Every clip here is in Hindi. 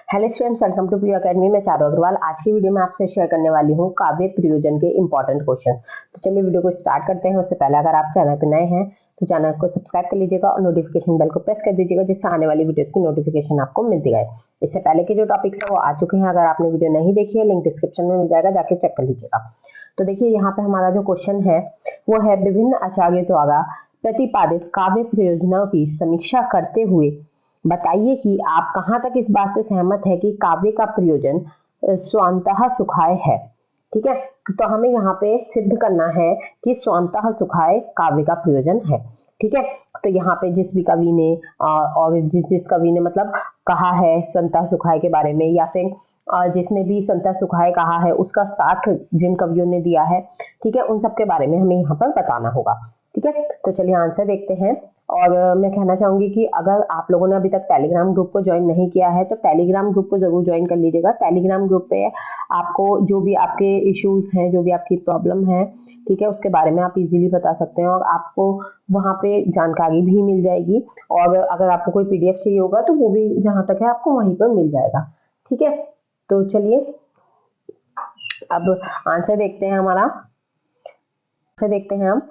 Hello students, welcome to P academy. में चारू अग्रवाल आज की वीडियो में आपसे शेयर करने वाली हूँ काव्य प्रयोजन के इंपॉर्टेंट क्वेश्चन। तो चलिए वीडियो को स्टार्ट करते हैं। उससे पहले अगर आप चैनल पर नए हैं तो चैनल को सब्सक्राइब कर लीजिएगा और नोटिफिकेशन बेल को प्रेस कर दीजिएगा, जिससे आने वाली वीडियो की नोटिफिकेशन आपको मिलती है। इससे पहले के जो टॉपिक्स है वो आ चुके हैं। अगर आपने वीडियो नहीं देखी है, लिंक डिस्क्रिप्शन में मिल जाएगा, जाके चेक कर लीजिएगा। तो देखिए यहाँ पे हमारा जो क्वेश्चन है वो है विभिन्न आचार्यों द्वारा प्रतिपादित काव्य प्रयोजनों की समीक्षा करते हुए बताइए कि आप कहां तक इस बात से सहमत है कि काव्य का प्रयोजन स्वांतः सुखाय है। ठीक है, तो हमें यहाँ पे सिद्ध करना है कि स्वांतः सुखाय काव्य का प्रयोजन है। ठीक है, तो यहाँ पे जिस भी कवि ने और जिस कवि ने मतलब कहा है स्वंतः सुखाय के बारे में, या फिर जिसने भी स्वंतः सुखाय कहा है उसका साथ जिन कवियों ने दिया है, ठीक है, उन सब के बारे में हमें यहाँ पर बताना होगा। ठीक है, तो चलिए आंसर देखते हैं। और मैं कहना चाहूंगी कि अगर आप लोगों ने अभी तक टेलीग्राम ग्रुप को ज्वाइन नहीं किया है तो टेलीग्राम ग्रुप को जरूर ज्वाइन कर लीजिएगा। टेलीग्राम ग्रुप पे आपको जो भी आपके इश्यूज हैं, जो भी आपकी प्रॉब्लम है, ठीक है, उसके बारे में आप इजीली बता सकते हैं और आपको वहाँ पे जानकारी भी मिल जाएगी। और अगर आपको कोई PDF चाहिए होगा तो वो भी जहाँ तक है आपको वहीं पर मिल जाएगा। ठीक है, तो चलिए अब आंसर देखते हैं। हमारा आंसर देखते हैं हम।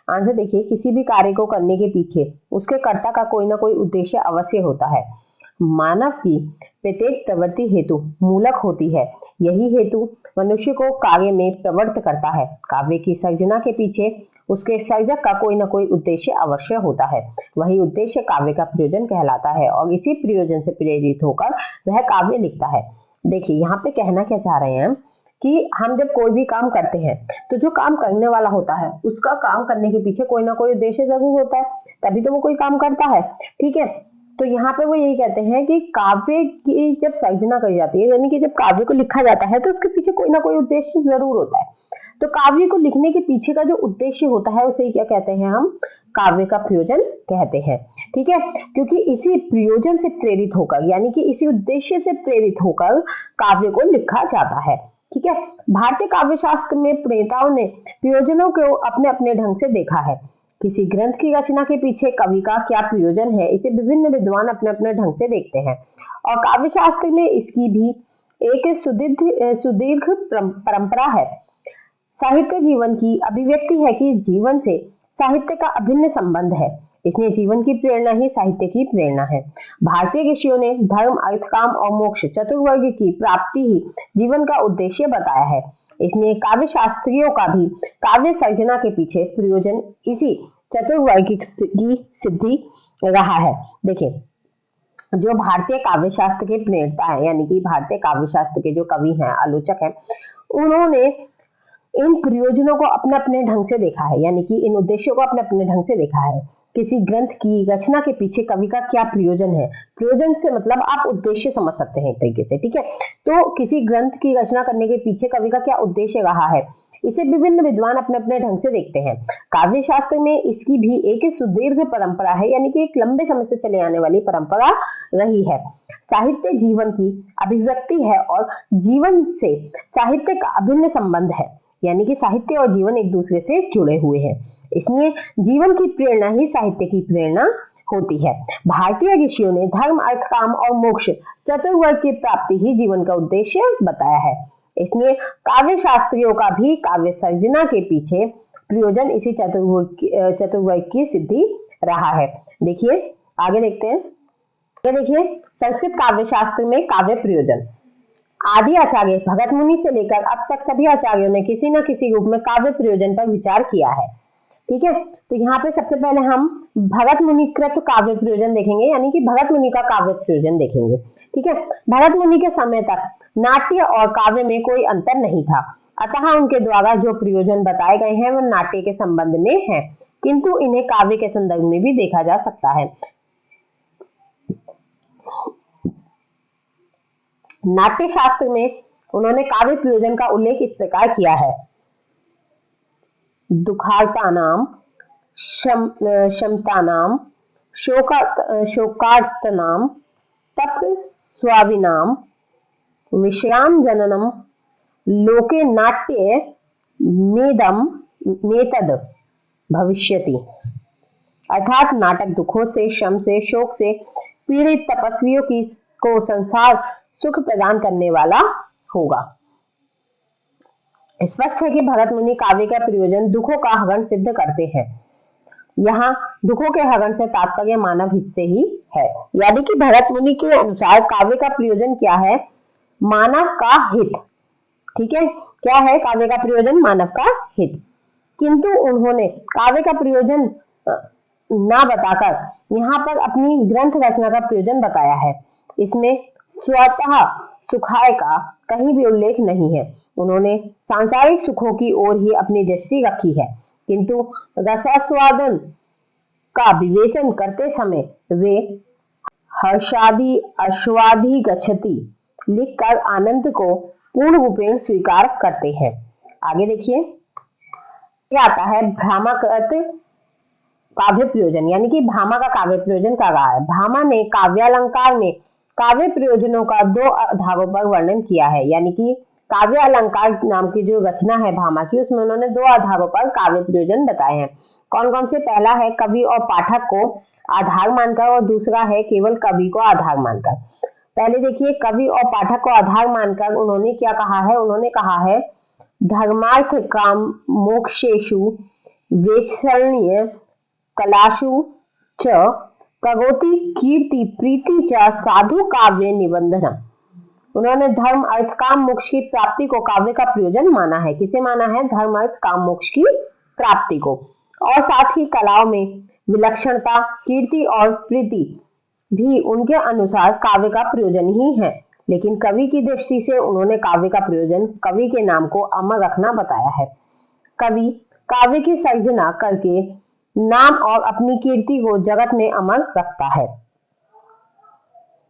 आंसर देखिए, किसी भी कार्य को करने के पीछे उसके कर्ता का कोई ना कोई उद्देश्य अवश्य होता है। मानव की प्रत्येक प्रवृत्ति हेतु मूलक होती है। यही हेतु मनुष्य को कार्य में प्रवृत्त करता है। काव्य की सर्जना के पीछे उसके सर्जक का कोई ना कोई उद्देश्य अवश्य होता है। वही उद्देश्य काव्य का प्रयोजन कहलाता है और इसी प्रयोजन से प्रेरित होकर वह काव्य लिखता है। देखिए यहाँ पे कहना क्या चाह रहे हैं कि हम जब कोई भी काम करते हैं तो जो काम करने वाला होता है उसका काम करने के पीछे कोई ना कोई उद्देश्य जरूर होता है, तभी तो वो कोई काम करता है। ठीक है, तो यहाँ पे वो यही कहते हैं कि काव्य की जब सर्जना करी जाती है, यानी कि जब काव्य को लिखा जाता है तो उसके पीछे कोई ना कोई उद्देश्य जरूर होता है। तो काव्य को लिखने के पीछे का जो उद्देश्य होता है उसे क्या कहते हैं हम? काव्य का प्रयोजन कहते हैं। ठीक है, क्योंकि इसी प्रयोजन से प्रेरित होकर, यानी कि इसी उद्देश्य से प्रेरित होकर काव्य को लिखा जाता है। ठीक है, भारतीय काव्य शास्त्र में प्रणेताओं ने प्रयोजनों को अपने अपने ढंग से देखा है। किसी ग्रंथ की रचना के पीछे कवि का क्या प्रयोजन है, इसे विभिन्न विद्वान अपने अपने ढंग से देखते हैं और काव्य शास्त्र में इसकी भी एक सुदीर्घ परंपरा है। साहित्य जीवन की अभिव्यक्ति है कि जीवन से साहित्य का अभिन्न संबंध है, इसलिए जीवन की प्रेरणा ही साहित्य की प्रेरणा है। भारतीय ऋषियों ने धर्म, अर्थ, काम और मोक्ष चतुर्वर्ग की प्राप्ति ही जीवन का उद्देश्य बताया है। इसलिए काव्य शास्त्रियों का भी काव्य सर्जना के पीछे प्रयोजन इसी चतुर्वर्ग की सिद्धि रहा है। देखिए, जो भारतीय काव्य शास्त्र के प्रणेता है, यानी कि भारतीय काव्य शास्त्र के जो कवि हैं, आलोचक हैं, उन्होंने इन प्रयोजनों को अपने अपने ढंग से देखा है, यानी कि इन उद्देश्यों को अपने अपने ढंग से देखा है। किसी ग्रंथ की रचना के पीछे कवि का क्या प्रयोजन है, प्रयोजन से मतलब आप उद्देश्य समझ सकते हैं एक तरीके से। ठीक है, तो किसी ग्रंथ की रचना करने के पीछे कवि का क्या उद्देश्य रहा है, इसे विभिन्न विद्वान अपने अपने ढंग से देखते हैं। काव्य शास्त्र में इसकी भी एक सुदीर्घ परंपरा है, यानी कि एक लंबे समय से चले आने वाली परंपरा रही है। साहित्य जीवन की अभिव्यक्ति है और जीवन से साहित्य का अभिन्न संबंध है, यानी कि साहित्य और जीवन एक दूसरे से जुड़े हुए हैं। इसलिए जीवन की प्रेरणा ही साहित्य की प्रेरणा होती है। भारतीय ऋषियों ने धर्म, अर्थ, काम और मोक्ष चतुर्वर्ग की प्राप्ति ही जीवन का उद्देश्य बताया है। इसलिए काव्य शास्त्रियों का भी काव्य सर्जना के पीछे प्रयोजन इसी चतुर्वर्ग की सिद्धि रहा है। देखिए आगे देखते हैं। देखिए, संस्कृत काव्य शास्त्र में काव्य प्रयोजन आदि आचार्य भगत मुनि से लेकर अब तक सभी आचार्यों ने किसी न किसी रूप में काव्य प्रयोजन पर विचार किया है। ठीक है, तो यहाँ पे सबसे पहले हम भगत मुनि कृत काव्य प्रयोजन देखेंगे, यानी कि भगत मुनि का काव्य प्रयोजन देखेंगे। ठीक है, भगत मुनि के समय तक नाट्य और काव्य में कोई अंतर नहीं था, अतः उनके द्वारा जो प्रयोजन बताए गए हैं वह नाट्य के संबंध में है, किंतु इन्हें काव्य के संदर्भ में भी देखा जा सकता है। नाट्य शास्त्र में उन्होंने काव्य प्रयोजन का उल्लेख इस प्रकार किया है: दुखार्तानाम, शमतानाम, शोकार्तनाम, तप्स्वाविनाम, विषयाम जननम, लोके नाट्ये मेतद भविष्यति। अर्थात नाटक दुखों से, शम से, शोक से पीड़ित तपस्वियों की को संसार सुख प्रदान करने वाला होगा। स्पष्ट है कि भरत मुनि काव्य का प्रयोजन दुखों का हरण सिद्ध करते हैं। यहाँ दुखों के हरण से तात्पर्य मानव हित से ही है, यानी कि भरत मुनि के अनुसार काव्य का प्रयोजन क्या है? मानव का हित। ठीक है, क्या है काव्य का प्रयोजन? मानव का हित। किंतु उन्होंने काव्य का प्रयोजन ना बताकर यहाँ पर अपनी ग्रंथ रचना का प्रयोजन बताया है। इसमें स्वतः सुखाय का कहीं भी उल्लेख नहीं है। उन्होंने सांसारिक सुखों की ओर ही अपनी दृष्टि रखी है, किंतु रसास्वादन का विवेचन करते समय वे हर्षादि अश्वादि गच्छति लिखकर आनंद को पूर्ण रूपेण स्वीकार करते हैं। आगे देखिए, क्या आता है भ्रामाकृत काव्य प्रयोजन, यानी कि भामा का काव्य प्रयोजन क्या रहा है? भामा ने काव्यालंकार में काव्य प्रयोजनों का 2 आधारों पर वर्णन किया है, यानी कि काव्य अलंकार नाम की जो रचना है भामा की, उसमें उन्होंने 2 आधारों पर काव्य प्रयोजन बताए हैं। कौन कौन से? पहला है कवि और पाठक को आधार मानकर, और दूसरा है केवल कवि को आधार मानकर। पहले देखिए, कवि और पाठक को आधार मानकर उन्होंने क्या कहा है? उन्होंने कहा है धर्मार्थ काम मोक्षेषु वेक्षणीय कलाशु च करोति कीर्ति प्रीति च साधु काव्य निबंधनम। उन्होंने धर्म अर्थ काम मोक्ष की प्राप्ति को काव्य का प्रयोजन माना है। किसे माना है? धर्म अर्थ काम मोक्ष की प्राप्ति को। और साथ ही कलाओं में विलक्षणता, कीर्ति और प्रीति भी उनके अनुसार काव्य का प्रयोजन ही है। लेकिन कवि की दृष्टि से उन्होंने काव्य का प्रयोजन कवि के नाम को अमर रखना बताया है। कवि काव्य की सर्जना करके नाम और अपनी कीर्ति को जगत में अमर रखता है।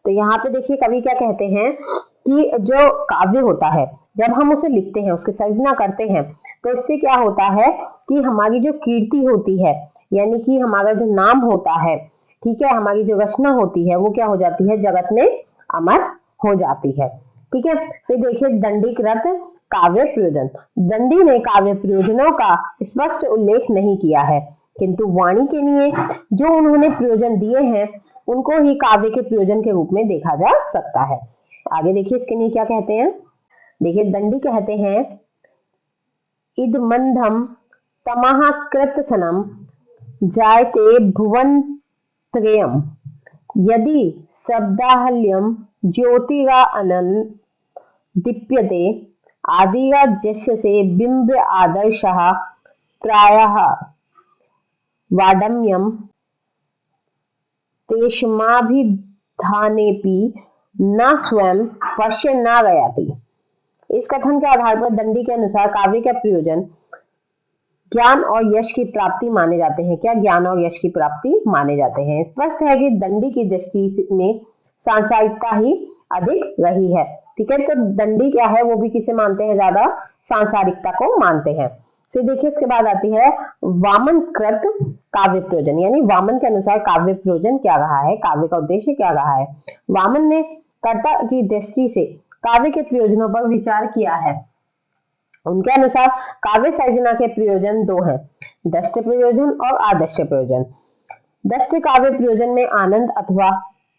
तो यहाँ पे देखिए कवि क्या कहते हैं कि जो काव्य होता है, जब हम उसे लिखते हैं, उसकी सर्जना करते हैं, तो इससे क्या होता है कि हमारी जो कीर्ति होती है, यानी कि हमारा जो नाम होता है, ठीक है, हमारी जो रचना होती है, वो क्या हो जाती है? जगत में अमर हो जाती है। ठीक है, फिर देखिए दंडीकृत काव्य प्रयोजन। दंडी ने काव्य प्रयोजनों का स्पष्ट उल्लेख नहीं किया है, किंतु वाणी के लिए जो उन्होंने प्रयोजन दिए हैं उनको ही काव्य के प्रयोजन के रूप में देखा जा सकता है। आगे देखिए इसके लिए क्या कहते हैं। देखिए दंडी कहते हैं इद मंदम तमः कृत सनम जायते भुवन त्रयम यदि शब्दाहल्यम ज्योतिरा अनन दीप्यते आदिरा जस्यसे बिंब आदर्शः प्रायः वाडम्यम तेषमाभिधानेपि न स्वयं पश्य न गयाति। इस कथन के आधार पर दंडी के अनुसार काव्य का प्रयोजन ज्ञान और यश की प्राप्ति माने जाते हैं। क्या? ज्ञान और यश की प्राप्ति माने जाते हैं। स्पष्ट है कि दंडी की दृष्टि में सांसारिकता ही अधिक रही है। ठीक है, तो दंडी क्या है? वो भी किसे मानते हैं? ज्यादा सांसारिकता को मानते हैं। फिर देखिए इसके बाद आती है वामन कृत काव्य प्रयोजन, यानी वामन के अनुसार काव्य प्रयोजन क्या रहा है, काव्य का उद्देश्य क्या रहा है। वामन ने कर्ता की दृष्टि से काव्य के प्रयोजनों पर विचार किया है। उनके अनुसार काव्य सर्जना के प्रयोजन 2 हैं, दृष्ट प्रयोजन और आदर्श प्रयोजन। दृष्ट काव्य प्रयोजन में आनंद अथवा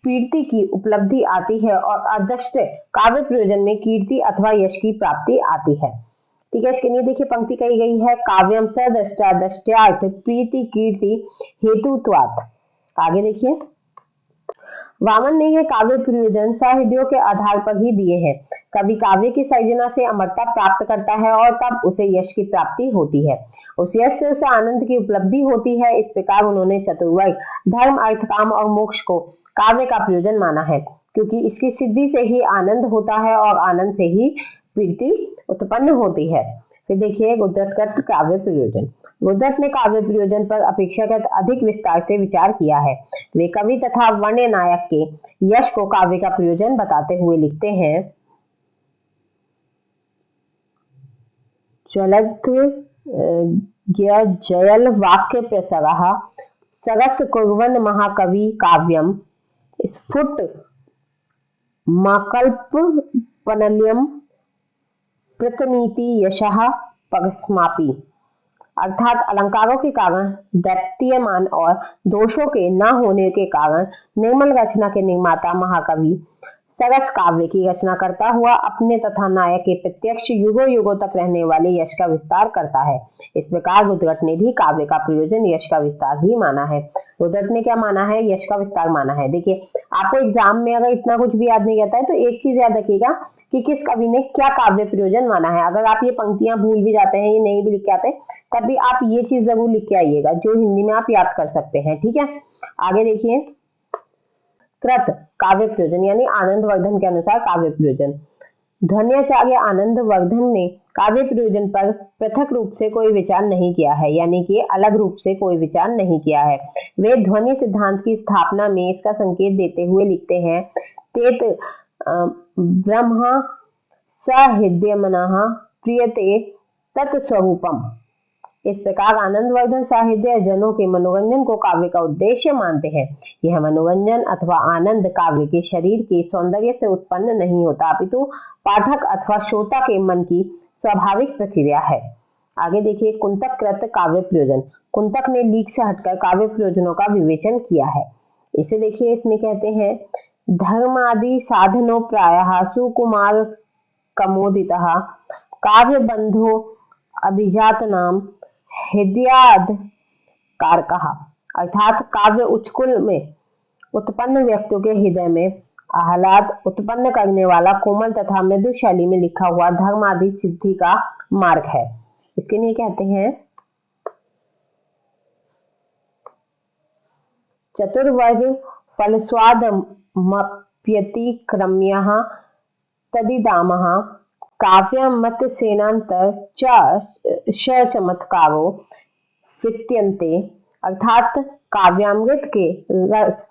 प्रीति की उपलब्धि आती है और आदर्श काव्य प्रयोजन में कीर्ति अथवा यश की प्राप्ति आती है। ठीक है, इसके लिए देखिए पंक्ति कही गई है काव्यम स दृष्टा दृष्ट्यार्थ प्रीति कीर्ति हेतुत्वात्। आगे देखिए वामन ने यह काव्य प्रयोजन सहृदयों के आधार पर ही दिए हैं। कवि काव्य की सर्जना से अमरता प्राप्त करता है और तब उसे यश की प्राप्ति होती है, उस यश से उसे आनंद की उपलब्धि होती है। इस प्रकार उन्होंने चतुर्वर्ग धर्म अर्थ काम और मोक्ष को काव्य का प्रयोजन माना है, क्योंकि इसकी सिद्धि से ही आनंद होता है और आनंद से ही प्रीति उत्पन्न होती है। फिर देखिए गुजरत काव्य प्रयोजन। गुजरत ने काव्य प्रयोजन पर अपेक्षाकृत अधिक विस्तार से विचार किया है। वे कवि तथा वर्ण नायक के यश को काव्य का प्रयोजन बताते हुए लिखते हैं जयल वाक्य प्रसरः सरस कुर्वन् महाकवि काव्यम स्फुट माकल्पनल्यम प्रतनीति यशः पगस्मापि। अर्थात अलंकारों के कारण दैत्यमान और दोषों के न होने के कारण निर्मल रचना के निर्माता महाकवि सरस काव्य की रचना करता हुआ अपने तथा नायक के प्रत्यक्ष युगों युगों तक रहने वाले यश का विस्तार करता है। इस प्रकार रुद्रट ने भी काव्य का प्रयोजन यश का विस्तार ही माना है। रुद्रट ने क्या माना है? यश का विस्तार माना है। देखिए, आपको एग्जाम में अगर इतना कुछ भी याद नहीं रहता है तो एक चीज याद रखिएगा कि किस कवि ने क्या काव्य प्रयोजन माना है। अगर आप ये पंक्तियां भूल भी जाते हैं, ये नहीं भी लिख के आते, तब भी आप ये चीज जरूर लिख के आइएगा जो हिंदी में आप याद कर सकते हैं। ठीक है, आगे देखिए, कृत काव्य प्रयोजन यानी आनंदवर्धन के अनुसार काव्य प्रयोजन। ध्वन्याचार्य आनंदवर्धन ने काव्य प्रयोजन पर पृथक रूप से कोई विचार नहीं किया है, यानी कि अलग रूप से कोई विचार नहीं किया है। वे ध्वनि सिद्धांत की स्थापना में इसका संकेत देते हुए लिखते हैं, तेत ब्रह्मा सहृदयमनः प्रीयते तत्स्वरूपम। इस प्रकार आनंदवर्धन साहित्य जनों के मनोरंजन को काव्य का उद्देश्य मानते हैं। यह मनोरंजन अथवा आनंद काव्य के शरीर के सौंदर्य से उत्पन्न नहीं होता, अपितु पाठक अथवा श्रोता के मन की स्वाभाविक प्रक्रिया है। आगे देखिए, कुंतक कृत काव्य प्रयोजन। कुंतक ने लीक से हटकर काव्य प्रयोजनों का विवेचन किया है। इसे देखिए, इसमें कहते हैं, धर्मादि साधनों प्रायः सुकुमार कमोदितः काव्य बंधो अभिजात नाम हृदयाद कारकः। अर्थात काव्य उच्चकुल में उत्पन्न व्यक्तियों के हृदय में आह्लाद उत्पन्न करने वाला कोमल तथा मृदु शैली में लिखा हुआ धर्म आदि सिद्धि का मार्ग है। इसके लिए कहते हैं, चतुर्वर्ग फलस्वादमप्यतिक्रम्यः तदिदामः काव्यमत सेनांतर चमत्कारो वित्यन्ते। अर्थात काव्यामृत के रस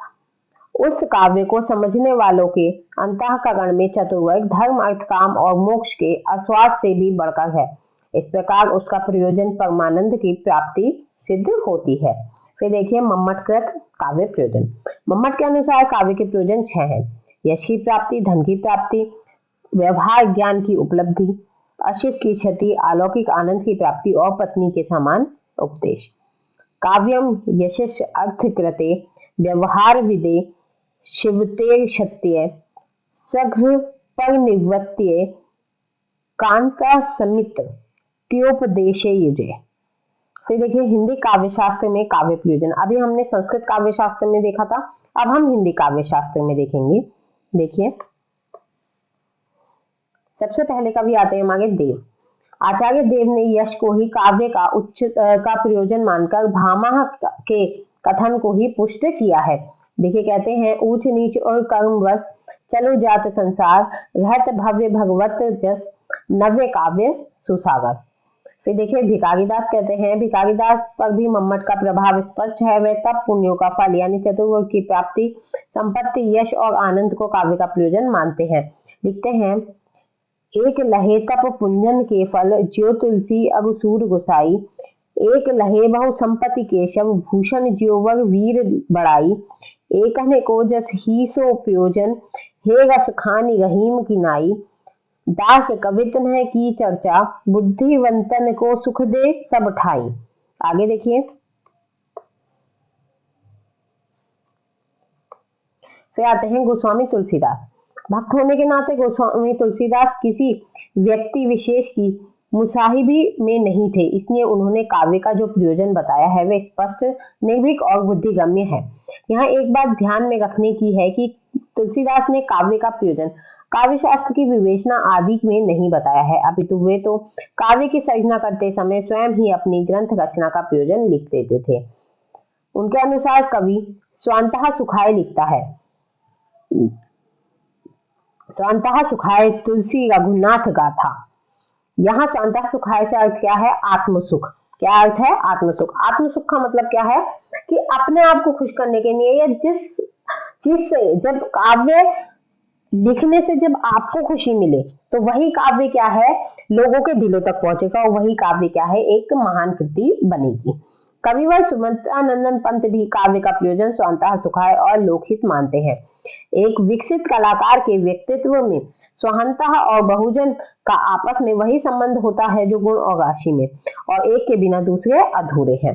उस काव्य को समझने वालों के अंतःकरण में चतुर्वर्ग धर्म अर्थ काम और मोक्ष के आस्वाद से भी बढ़कर है। इस प्रकार उसका प्रयोजन परमानंद की प्राप्ति सिद्ध होती है। फिर देखिए, मम्मट कृत काव्य प्रयोजन। मम्मट के अनुसार काव्य के प्रयोजन 6 हैं। यश की प्राप्ति, धन की प्राप्ति, व्यवहार ज्ञान की उपलब्धि, अशिव की क्षति, अलौकिक आनंद की प्राप्ति और पत्नी के समान उपदेश। काव्यम यशस् अर्थ कृते व्यवहार विदे शिवते क्षत्रिय सघ्र परिनिवृत्त्ये कांता समित त्योपदेशे युजे। फिर देखिए, हिंदी काव्य शास्त्र में काव्य प्रयोजन। अभी हमने संस्कृत काव्य शास्त्र में देखा था, अब हम हिंदी काव्य शास्त्र में देखेंगे। देखिए, सबसे पहले कवि आते हैं हमारे देव। आचार्य देव ने यश को ही काव्य का उच्च का प्रयोजन मानकर भामह के कथन को ही पुष्ट किया है। देखिए, कहते हैं, ऊंच नीच और कर्मवश चलो जात संसार, रहत भव्य भगवत जस नव्य काव्य सुसागर। फिर देखिए, भिखारीदास कहते हैं, भिखारीदास पर भी मम्मट का प्रभाव स्पष्ट है। वे तप पुण्यों का फल यानी चतुर्वर्ग की प्राप्ति, संपत्ति, यश और आनंद को काव्य का प्रयोजन मानते हैं। लिखते हैं, एक लहे तप पुंजन के फल ज्यो तुलसी अगुसूर गुसाई, एक लहे बहु संपत्ति केशव भूषण ज्योवर वीर बड़ाई, एक हने को जस ही सो प्रयोजन हे रस खानी रहीम की नाई, दास कवितन है की चर्चा बुद्धिवंतन को सुख दे सब ठाई। आगे देखिए, फिर आते हैं गोस्वामी तुलसीदास। भक्त होने के नाते गोस्वामी तुलसीदास किसी व्यक्ति विशेष की मुसाहिबी में नहीं थे, इसलिए उन्होंने काव्य का जो प्रयोजन बताया है वह स्पष्ट, निर्भीक और बुद्धिगम्य है। यहाँ एक बात ध्यान में रखने की है कि तुलसीदास ने काव्य का प्रयोजन काव्य शास्त्र की विवेचना आदि में नहीं बताया है, अपितु वे तो काव्य की सर्जना करते समय स्वयं ही अपनी ग्रंथ रचना का प्रयोजन लिख देते थे। उनके अनुसार कवि स्वांतः सुखाय लिखता है, स्वांतः सुखाय तुलसी रघुनाथ गाथा। यहाँ स्वांतः सुखाय से अर्थ क्या है? आत्मसुख। क्या अर्थ है? आत्मसुख। आत्मसुख का मतलब क्या है कि अपने आप को खुश करने के लिए, या जिस चीज से, जब काव्य लिखने से जब आपको खुशी मिले तो वही काव्य क्या है, लोगों के दिलों तक पहुंचेगा, और वही काव्य क्या है, एक महान कृति बनेगी। कविवर सुमंतानंदन पंत भी काव्य का प्रयोजन स्वांतः सुखाय और लोकहित मानते हैं। एक विकसित कलाकार के व्यक्तित्व में स्वांतः और बहुजन का आपस में वही संबंध होता है जो गुण और राशि में, और एक के बिना दूसरे अधूरे हैं।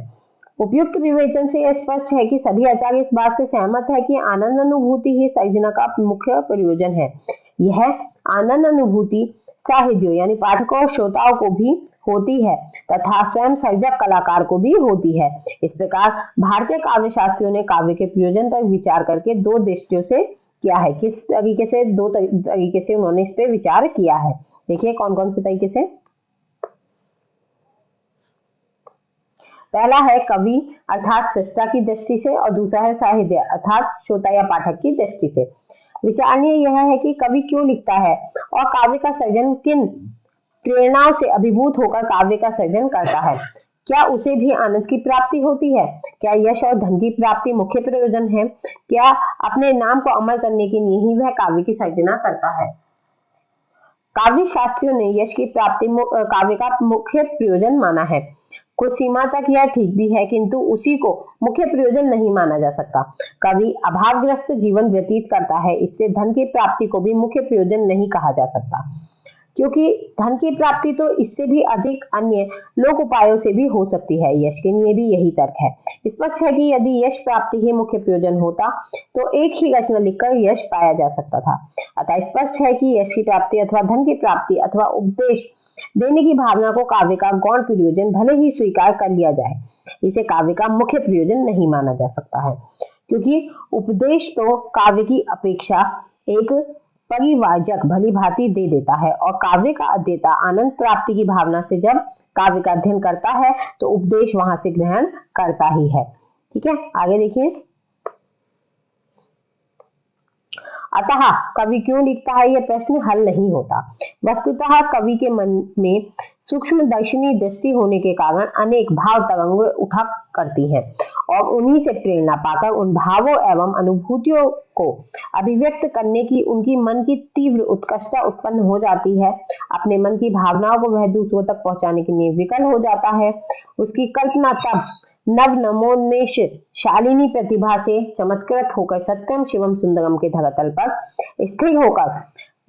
उपयुक्त विवेचन से यह स्पष्ट है कि सभी आचार्य इस बात से सहमत है कि आनंद अनुभूति ही सृजना का मुख्य प्रयोजन है। यह आनंद अनुभूति साहित्यों यानी पाठकों और श्रोताओं को भी होती है तथा स्वयं सर्जक कलाकार को भी होती है। इस प्रकार भारतीय काव्य शास्त्रियों ने काव्य के प्रयोजन पर विचार करके दो दृष्टियों से किया है। किस तरीके से? दो तरीके से उन्होंने इस पे विचार किया है। देखिए कौन कौन से तरीके से। पहला है कवि अर्थात सृष्टा की दृष्टि से और दूसरा है साहित्य अर्थात श्रोता या पाठक की दृष्टि से। विचारणीय यह है कि कवि क्यों लिखता है और काव्य का सृजन किन प्रेरणाओं से अभिभूत होकर काव्य का सृजन करता है। क्या उसे भी आनंद की प्राप्ति होती है? क्या यश और धन की प्राप्ति मुख्य प्रयोजन है? क्या अपने नाम को अमर करने के लिए ही वह काव्य की सृजना करता है? काव्य शास्त्रियों ने यश की प्राप्ति काव्य का मुख्य प्रयोजन माना है। कुछ सीमा तक यह ठीक भी है, किंतु उसी को मुख्य प्रयोजन नहीं माना जा सकता। कवि अभावग्रस्त जीवन व्यतीत करता है, इससे धन की प्राप्ति को भी मुख्य प्रयोजन नहीं कहा जा सकता, क्योंकि धन की प्राप्ति तो इससे भी अधिक अन्य लोक उपायों से भी हो सकती है। यश के लिए भी यही तर्क है। स्पष्ट है कि यदि यश प्राप्ति ही मुख्य प्रयोजन होता तो एक ही रचना लिखकर यश पाया जा सकता था। अतः स्पष्ट है कि यश की प्राप्ति अथवा धन की प्राप्ति अथवा उपदेश देने की भावना को काव्य का गौण प्रयोजन भले ही स्वीकार कर लिया जाए, इसे काव्य का मुख्य प्रयोजन नहीं माना जा सकता है, क्योंकि उपदेश तो काव्य की अपेक्षा एक परिवाचक भली भांति दे देता है और काव्य का अध्येता आनंद प्राप्ति की भावना से जब काव्य का अध्ययन करता है तो उपदेश वहां से ग्रहण करता ही है। ठीक है, आगे देखिए। अतः कवि क्यों लिखता है यह प्रश्न हल नहीं होता। वस्तुतः कवि के मन में सूक्ष्म दर्शनी दृष्टि होने के कारण अनेक भाव तरंगें उठा करती हैं और उन्हीं से प्रेरणा पाकर उन भावों एवं अनुभूतियों को अभिव्यक्त करने की उनकी मन की तीव्र उत्कर्षता उत्पन्न हो जाती है। अपने मन की भावनाओं को वह दूसरों तक पहुंचाने के लिए विकल हो जाता है। उसकी कल्पना तब नव नमोन्मेष शालिनी प्रतिभा से चमत्कृत होकर सत्यम शिवम सुंदरम के धरातल पर स्थिर होकर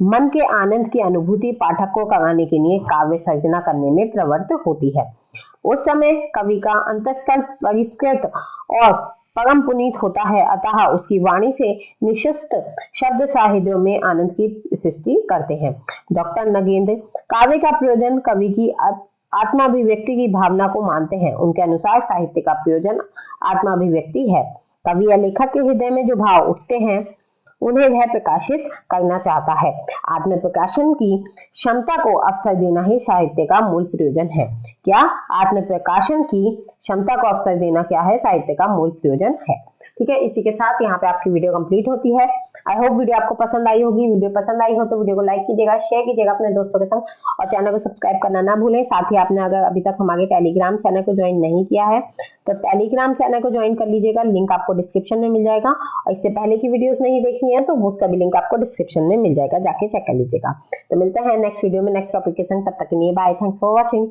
मन के आनंद की अनुभूति पाठक को कराने के लिए काव्य सर्जना करने में प्रवृत्त होती है। उस समय कवि का अंतःस्थल परिष्कृत और परम पुनीत होता है, अतः उसकी वाणी से निशस्त शब्द साहित्यों में आनंद की सृष्टि करते हैं। डॉक्टर नगेंद्र काव्य का प्रयोजन कवि की आत्माभिव्यक्ति की भावना को मानते हैं। उनके अनुसार साहित्य का प्रयोजन आत्माभिव्यक्ति है। कवि या लेखक के हृदय में जो भाव उठते हैं उन्हें वह प्रकाशित करना चाहता है। आत्म प्रकाशन की क्षमता को अवसर देना ही साहित्य का मूल प्रयोजन है। क्या? आत्म प्रकाशन की क्षमता को अवसर देना क्या है? साहित्य का मूल प्रयोजन है। ठीक है, इसी के साथ यहाँ पे आपकी वीडियो कंप्लीट होती है। आई होप वीडियो आपको पसंद आई होगी। वीडियो पसंद आई हो तो वीडियो को लाइक कीजिएगा, शेयर कीजिएगा अपने दोस्तों के संग और चैनल को सब्सक्राइब करना ना भूलें। साथ ही आपने अगर अभी तक हमारे टेलीग्राम चैनल को ज्वाइन नहीं किया है तो टेलीग्राम चैनल को ज्वाइन कर लीजिएगा, लिंक आपको डिस्क्रिप्शन में मिल जाएगा। और इससे पहले की वीडियोस नहीं देखी है तो उसका भी लिंक आपको डिस्क्रिप्शन में मिल जाएगा, जाके चेक कर लीजिएगा। तो मिलते हैं नेक्स्ट वीडियो में नेक्स्ट टॉपिक के संग, तब तक के लिए बाय, थैंक्स फॉर वॉचिंग।